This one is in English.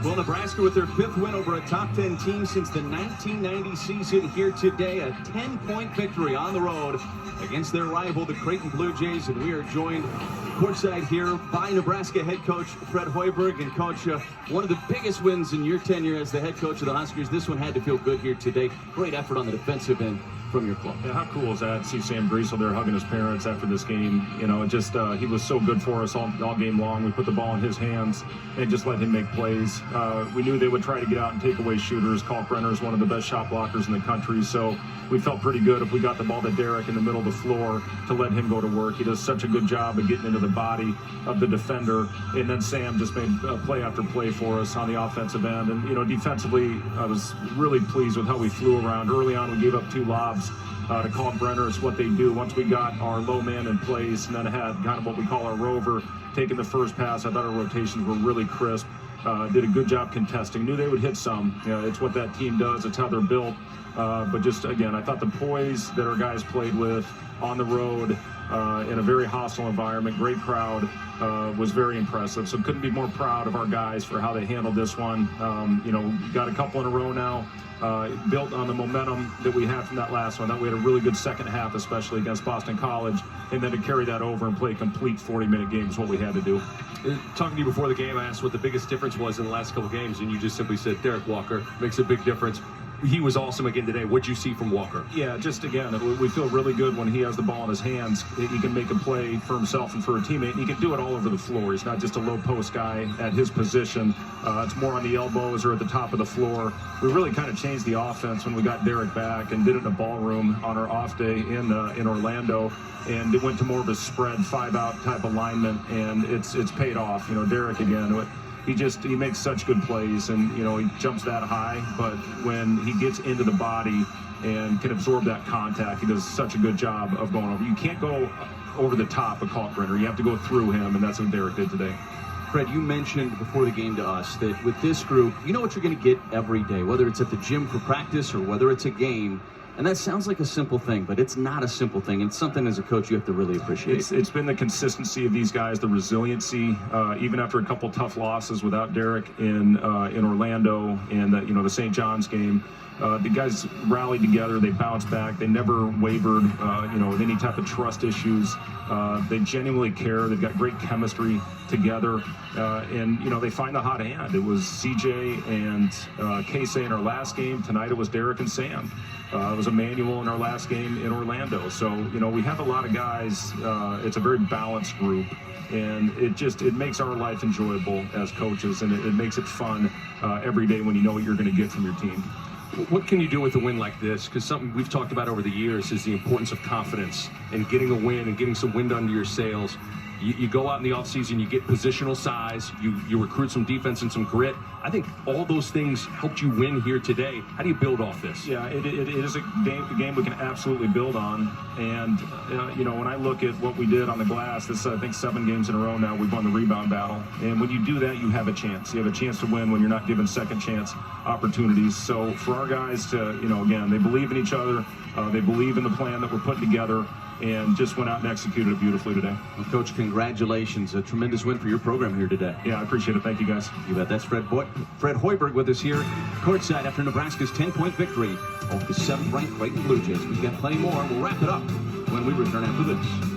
Well, Nebraska with their 5th win over a top 10 team since the 1990 season here today. A 10-point victory on the road against their rival, the Creighton Bluejays. And we are joined courtside here by Nebraska head coach Fred Hoiberg. And coach, one of the biggest wins in your tenure as the head coach of the Huskers. This one had to feel good here today. Great effort on the defensive end from your club. Yeah, how cool is that? See Sam Griesel there hugging his parents after this game. You know, just he was so good for us all game long. We put the ball in his hands and just let him make plays. We knew they would try to get out and take away shooters. Kalkbrenner is one of the best shot blockers in the country, so we felt pretty good if we got the ball to Derek in the middle of the floor to let him go to work. He does such a good job of getting into the body of the defender, and then Sam just made play after play for us on the offensive end. And, you know, defensively, I was really pleased with how we flew around. Early on, we gave up 2 lobs to Kalkbrenner. It's what they do. Once we got our low man in place and then had kind of what we call our rover taking the first pass, I thought our rotations were really crisp. Did a good job contesting. Knew they would hit some. You know, it's what that team does. It's how they're built. But just, again, I thought the poise that our guys played with on the road in a very hostile environment, great crowd, was very impressive. So couldn't be more proud of our guys for how they handled this one. You know, got a couple in a row now. Built on the momentum that we had from that last one. That we had a really good second half, especially against Boston College, and then to carry that over and play a complete 40-minute game is what we had to do. Talking to you before the game, I asked what the biggest difference was in the last couple games, and you just simply said Derek Walker makes a big difference. He was awesome again today. What'd you see from Walker? Yeah, just again, we feel really good when he has the ball in his hands. He can make a play for himself and for a teammate. He can do it all over the floor. He's not just a low post guy at his position. It's more on the elbows or at the top of the floor. We really kind of changed the offense when we got Derek back and did it in a ballroom on our off day in Orlando. And it went to more of a spread 5-out type alignment, and it's paid off. You know, Derek again. He makes such good plays, and you know he jumps that high, but when he gets into the body and can absorb that contact, he does such a good job of going over. You can't go over the top of Kalkbrenner. You have to go through him, and that's what Derek did today. Fred, you mentioned before the game to us that with this group, you know what you're going to get every day, whether it's at the gym for practice or whether it's a game. And that sounds like a simple thing, but it's not a simple thing. It's something as a coach you have to really appreciate. It's been the consistency of these guys, the resiliency, even after a couple tough losses without Derek in Orlando and the St. John's game. The guys rallied together, they bounced back, they never wavered, with any type of trust issues. They genuinely care, they've got great chemistry together, and they find the hot hand. It was CJ and Casey in our last game. Tonight it was Derek and Sam. It was Emmanuel in our last game in Orlando. So, we have a lot of guys. It's a very balanced group, and it makes our life enjoyable as coaches, and it makes it fun every day when you know what you're going to get from your team. What can you do with a win like this? Because something we've talked about over the years is the importance of confidence and getting a win and getting some wind under your sails. You go out in the offseason, you get positional size, you recruit some defense and some grit. I think all those things helped you win here today. How do you build off this? Yeah, it is a game we can absolutely build on. And, when I look at what we did on the glass, this I think 7 games in a row now, we've won the rebound battle. And when you do that, you have a chance. You have a chance to win when you're not given second chance opportunities. So for our guys to, again, they believe in each other. They believe in the plan that we're putting together, and just went out and executed it beautifully today. Well, Coach, congratulations. A tremendous win for your program here today. Yeah, I appreciate it. Thank you, guys. You bet. That's Fred Hoiberg with us here courtside after Nebraska's 10-point victory over the 7th-ranked Creighton Bluejays. We've got plenty more. We'll wrap it up when we return after this.